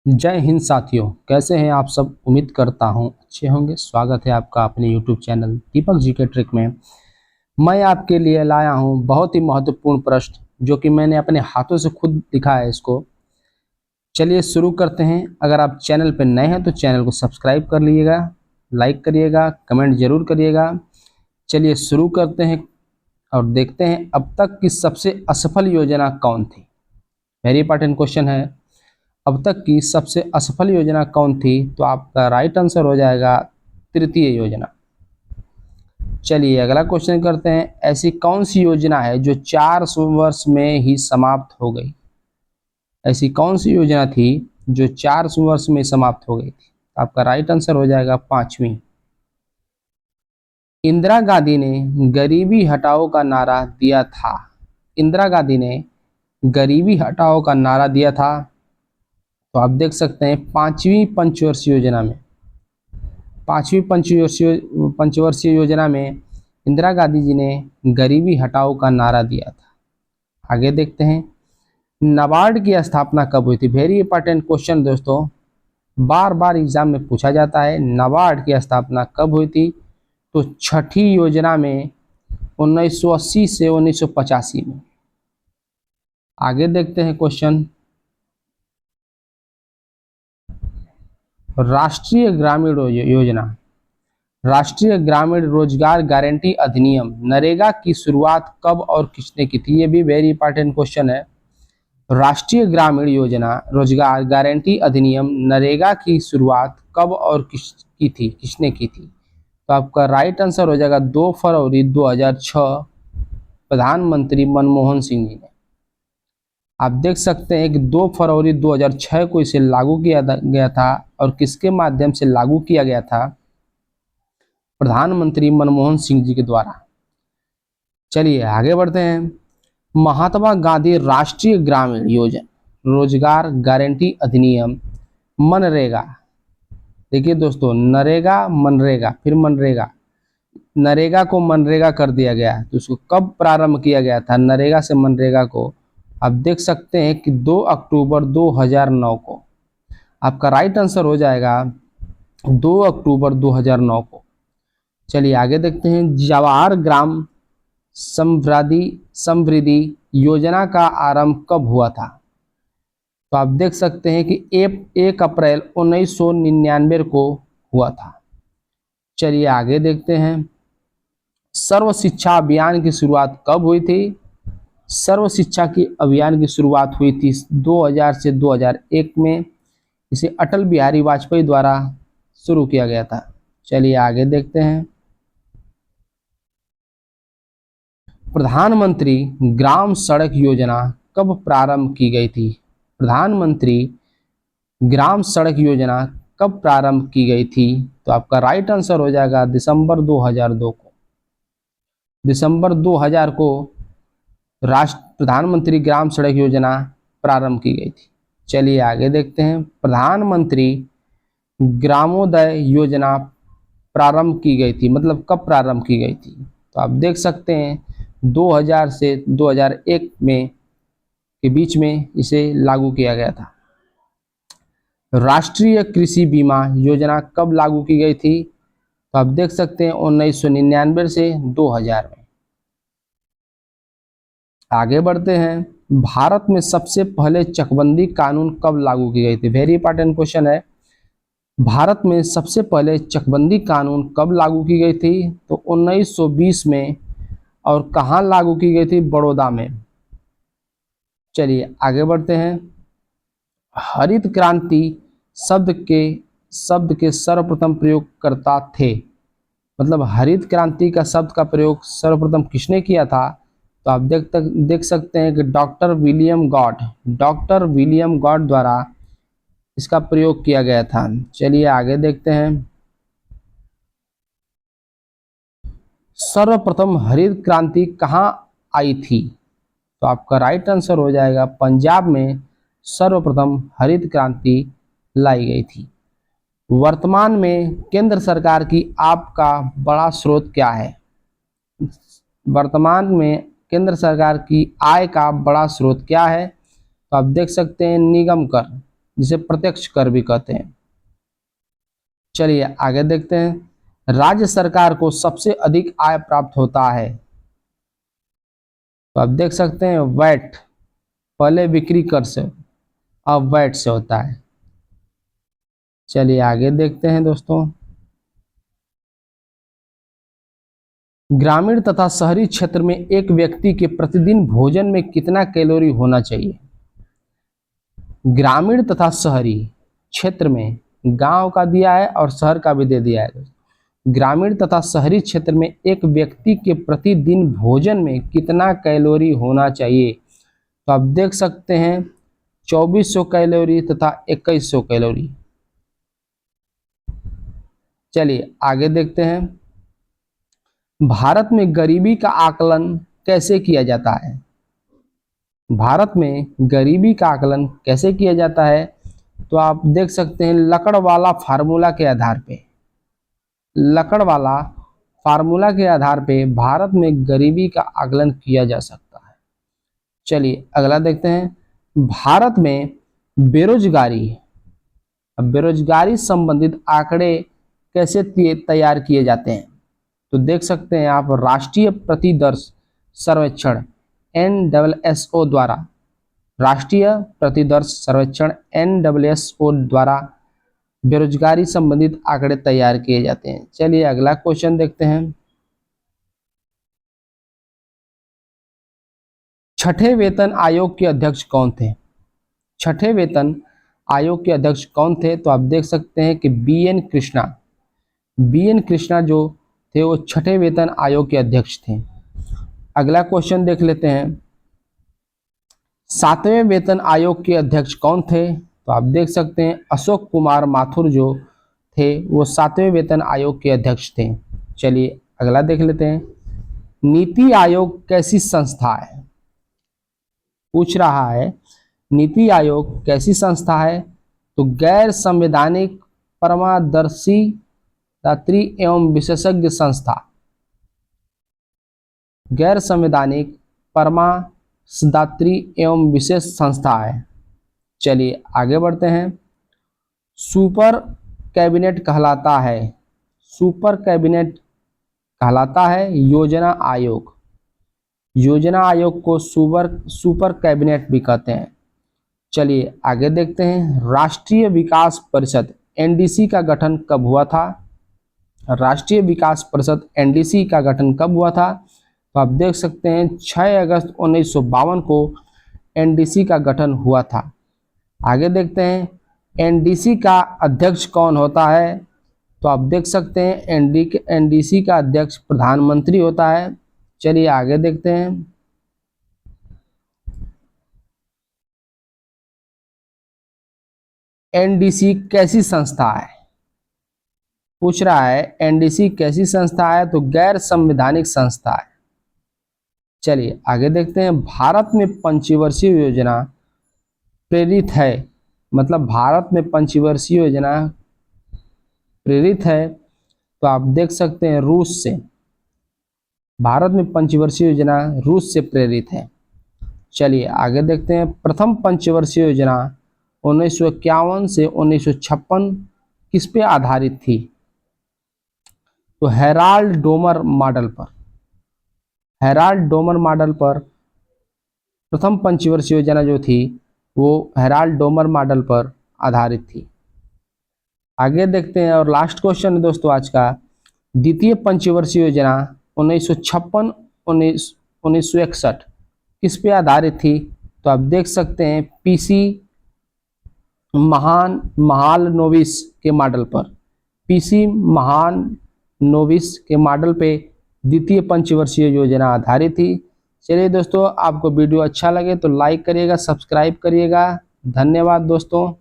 जय हिंद साथियों, कैसे हैं आप सब। उम्मीद करता हूं अच्छे होंगे। स्वागत है आपका अपने यूट्यूब चैनल दीपक जी के ट्रिक में। मैं आपके लिए लाया हूं बहुत ही महत्वपूर्ण प्रश्न जो कि मैंने अपने हाथों से खुद लिखा है इसको। चलिए शुरू करते हैं। अगर आप चैनल पर नए हैं तो चैनल को सब्सक्राइब कर लीजिएगा, लाइक करिएगा, कमेंट जरूर करिएगा। चलिए शुरू करते हैं और देखते हैं अब तक की सबसे असफल योजना कौन थी। वेरी इंपॉर्टेंट क्वेश्चन है। अब तक की सबसे असफल योजना कौन थी? तो आपका राइट आंसर हो जाएगा तृतीय योजना। चलिए अगला क्वेश्चन करते हैं। ऐसी कौन सी योजना है जो 4 वर्ष में ही समाप्त हो गई? ऐसी कौन सी योजना थी जो 4 वर्ष में समाप्त हो गई थी? आपका राइट आंसर हो जाएगा पांचवी। इंदिरा गांधी ने गरीबी हटाओ का नारा दिया था। इंदिरा गांधी ने गरीबी हटाओ का नारा दिया था। तो आप देख सकते हैं पांचवी पंचवर्षीय योजना में, पांचवी पंचवर्षीय योजना में इंदिरा गांधी जी ने गरीबी हटाओ का नारा दिया था। आगे देखते हैं। नाबार्ड की स्थापना कब हुई थी? वेरी इंपॉर्टेंट क्वेश्चन दोस्तों, बार बार एग्जाम में पूछा जाता है। नाबार्ड की स्थापना कब हुई थी? तो छठी योजना में 1980 से 1985 में। आगे देखते हैं क्वेश्चन। राष्ट्रीय ग्रामीण योजना, राष्ट्रीय ग्रामीण रोजगार गारंटी अधिनियम नरेगा की शुरुआत कब और किसने की थी? ये भी वेरी इंपॉर्टेंट क्वेश्चन है। राष्ट्रीय ग्रामीण योजना रोजगार गारंटी अधिनियम नरेगा की शुरुआत कब और किसने की थी? तो आपका राइट आंसर हो जाएगा 2 फरवरी 2006, प्रधानमंत्री मनमोहन सिंह जी ने। आप देख सकते हैं कि 2 फरवरी 2006 को इसे लागू किया गया था। और किसके माध्यम से लागू किया गया था? प्रधानमंत्री मनमोहन सिंह जी के द्वारा। चलिए आगे बढ़ते हैं। महात्मा गांधी राष्ट्रीय ग्रामीण योजना रोजगार गारंटी अधिनियम मनरेगा। देखिए दोस्तों, नरेगा मनरेगा फिर मनरेगा, नरेगा को मनरेगा कर दिया गया। तो उसको कब प्रारंभ किया गया था नरेगा से मनरेगा को? आप देख सकते हैं कि 2 अक्टूबर 2009 को। आपका राइट आंसर हो जाएगा 2 अक्टूबर 2009 को। चलिए आगे देखते हैं। जवाहर ग्राम समृद्धि योजना का आरंभ कब हुआ था? तो आप देख सकते हैं कि 1 अप्रैल 1999 को हुआ था। चलिए आगे देखते हैं। सर्व शिक्षा अभियान की शुरुआत कब हुई थी? सर्व शिक्षा की अभियान की शुरुआत हुई थी 2000 से 2001 में। इसे अटल बिहारी वाजपेयी द्वारा शुरू किया गया था। चलिए आगे देखते हैं। प्रधानमंत्री ग्राम सड़क योजना कब प्रारंभ की गई थी? प्रधानमंत्री ग्राम सड़क योजना कब प्रारंभ की गई थी? तो आपका राइट आंसर हो जाएगा दिसंबर 2002 को। दिसंबर 2000 को प्रधानमंत्री ग्राम सड़क योजना प्रारंभ की गई थी। चलिए आगे देखते हैं। प्रधानमंत्री ग्रामोदय योजना प्रारंभ की गई थी, मतलब कब प्रारंभ की गई थी? तो आप देख सकते हैं 2000 से 2001 में के बीच में इसे लागू किया गया था। राष्ट्रीय कृषि बीमा योजना कब लागू की गई थी? तो आप देख सकते हैं 1999 से 2000 में। आगे बढ़ते हैं। भारत में सबसे पहले चकबंदी कानून कब लागू की गई थी? वेरी इंपॉर्टेंट क्वेश्चन है। भारत में सबसे पहले चकबंदी कानून कब लागू की गई थी? तो 1920 में। और कहाँ लागू की गई थी? बड़ौदा में। चलिए आगे बढ़ते हैं। हरित क्रांति शब्द के सर्वप्रथम प्रयोगकर्ता थे, मतलब हरित क्रांति का शब्द का प्रयोग सर्वप्रथम किसने किया था? तो आप देख सकते हैं कि डॉक्टर विलियम गॉड द्वारा इसका प्रयोग किया गया था। चलिए आगे देखते हैं। सर्वप्रथम हरित क्रांति कहाँ आई थी? तो आपका राइट आंसर हो जाएगा पंजाब में सर्वप्रथम हरित क्रांति लाई गई थी। वर्तमान में केंद्र सरकार की आपका बड़ा स्रोत क्या है? वर्तमान में केंद्र सरकार की आय का बड़ा स्रोत क्या है? तो आप देख सकते हैं निगम कर। जिसे प्रत्यक्ष कर भी कहते हैं। चलिए आगे देखते हैं। राज्य सरकार को सबसे अधिक आय प्राप्त होता है, तो आप देख सकते हैं वैट, पहले बिक्री कर से अब वैट से होता है। चलिए आगे देखते हैं दोस्तों। ग्रामीण तथा शहरी क्षेत्र में एक व्यक्ति के प्रतिदिन भोजन में कितना कैलोरी होना चाहिए? ग्रामीण तथा शहरी क्षेत्र में, गांव का दिया है और शहर का भी दे दिया है। ग्रामीण तथा शहरी क्षेत्र में एक व्यक्ति के प्रतिदिन भोजन में कितना कैलोरी होना चाहिए? तो आप देख सकते हैं 2400 कैलोरी तथा 2100 कैलोरी। चलिए आगे देखते हैं। भारत में गरीबी का आकलन कैसे किया जाता है? भारत में गरीबी का आकलन कैसे किया जाता है? तो आप देख सकते हैं लकड़ वाला फार्मूला के आधार पे, लकड़ वाला फार्मूला के आधार पे भारत में गरीबी का आकलन किया जा सकता है। चलिए अगला देखते हैं। भारत में बेरोजगारी, अब बेरोजगारी संबंधित आंकड़े कैसे तैयार किए जाते हैं? तो देख सकते हैं आप राष्ट्रीय प्रतिदर्श सर्वेक्षण NSSO द्वारा, राष्ट्रीय प्रतिदर्श सर्वेक्षण NSSO द्वारा बेरोजगारी संबंधित आंकड़े तैयार किए जाते हैं। चलिए अगला क्वेश्चन देखते हैं। छठे वेतन आयोग के अध्यक्ष कौन थे? छठे वेतन आयोग के अध्यक्ष कौन थे? तो आप देख सकते हैं कि BN कृष्णा, BN कृष्णा जो थे वो छठे वेतन आयोग के अध्यक्ष थे। अगला क्वेश्चन देख लेते हैं। सातवें वेतन आयोग के अध्यक्ष कौन थे? तो आप देख सकते हैं अशोक कुमार माथुर जो थे वो सातवें वेतन आयोग के अध्यक्ष थे। चलिए अगला देख लेते हैं। नीति आयोग कैसी संस्था है? पूछ रहा है नीति आयोग कैसी संस्था है? तो गैर संवैधानिक परामर्शी दात्री एवं विशेषज्ञ संस्था, गैर संवैधानिक परामर्शदात्री एवं विशेष संस्था है। चलिए आगे बढ़ते हैं। सुपर कैबिनेट कहलाता है, सुपर कैबिनेट कहलाता है योजना आयोग, योजना आयोग को सुपर कैबिनेट भी कहते हैं। चलिए आगे देखते हैं। राष्ट्रीय विकास परिषद NDC का गठन कब हुआ था? राष्ट्रीय विकास परिषद NDC का गठन कब हुआ था? तो आप देख सकते हैं 6 अगस्त 1952 को NDC का गठन हुआ था। आगे देखते हैं NDC का अध्यक्ष कौन होता है? तो आप देख सकते हैं NDC का अध्यक्ष प्रधानमंत्री होता है। चलिए आगे देखते हैं। NDC कैसी संस्था है? पूछ रहा है NDC कैसी संस्था है? तो गैर संवैधानिक संस्था है। चलिए आगे देखते हैं। भारत में पंचवर्षीय योजना प्रेरित है, मतलब भारत में पंचवर्षीय योजना प्रेरित है, तो आप देख सकते हैं रूस से, भारत में पंचवर्षीय योजना रूस से प्रेरित है। चलिए आगे देखते हैं। प्रथम पंचवर्षीय योजना 1951 से 1956 किस पे आधारित थी? तो हेराल्ड डोमर मॉडल पर, हेराल्ड डोमर मॉडल पर प्रथम पंचवर्षीय योजना जो थी वो हेराल्ड डोमर मॉडल पर आधारित थी। आगे देखते हैं और लास्ट क्वेश्चन है दोस्तों आज का। द्वितीय पंचवर्षीय योजना 1956-1961 किस पे आधारित थी? तो आप देख सकते हैं PC महालनोबिस के मॉडल पर, PC महालनोबिस के मॉडल पे द्वितीय पंचवर्षीय योजना आधारित थी। चलिए दोस्तों, आपको वीडियो अच्छा लगे तो लाइक करिएगा, सब्सक्राइब करिएगा। धन्यवाद दोस्तों।